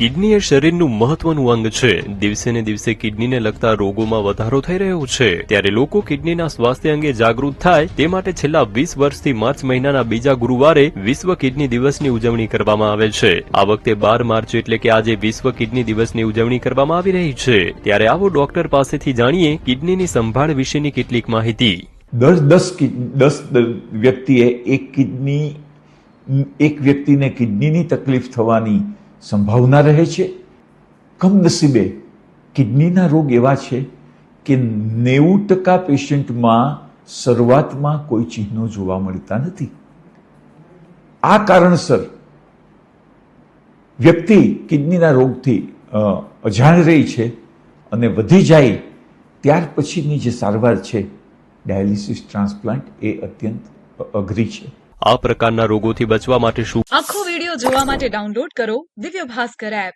Kidney એ શરીરનું મહત્વનું અંગ છે। દિવસે ને દિવસે કિડનીને લગતા રોગોમાં વધારો થઈ રહ્યો છે, ત્યારે લોકો કિડનીના સ્વાસ્થ્ય અંગે જાગૃત થાય તે માટે છેલ્લા 20 વર્ષથી માર્ચ મહિનાના બીજા ગુરુવારે વિશ્વ કિડની દિવસની ઉજવણી કરવામાં આવે છે। આ વખતે 12 માર્ચ એટલે કે આજે વિશ્વ કિડની દિવસની ઉજવણી કરવામાં આવી રહી છે। ત્યારે આવો ડોક્ટર પાસેથી જાણીએ કિડનીની સંભાળ વિશેની કેટલીક માહિતી। 10 વ્યક્તિએ એક વ્યક્તિને કિડનીની તકલીફ થવાની સંભાવના રહે છે। કમનસીબે કિડનીના રોગ એવા છે કે 90% પેશન્ટમાં શરૂઆતમાં કોઈ ચિહ્નો જોવા મળતા નથી। આ કારણસર વ્યક્તિ કિડનીના રોગથી અજાણ રહી છે અને વધી જાય ત્યાર પછીની જે સારવાર છે ડાયાલિસિસ ટ્રાન્સપ્લાન્ટ એ અત્યંત અઘરી છે। આ પ્રકારના રોગોથી બચવા માટે શું? આખો વિડિયો જોવા માટે ડાઉનલોડ કરો દિવ્ય ભાસ્કર એપ।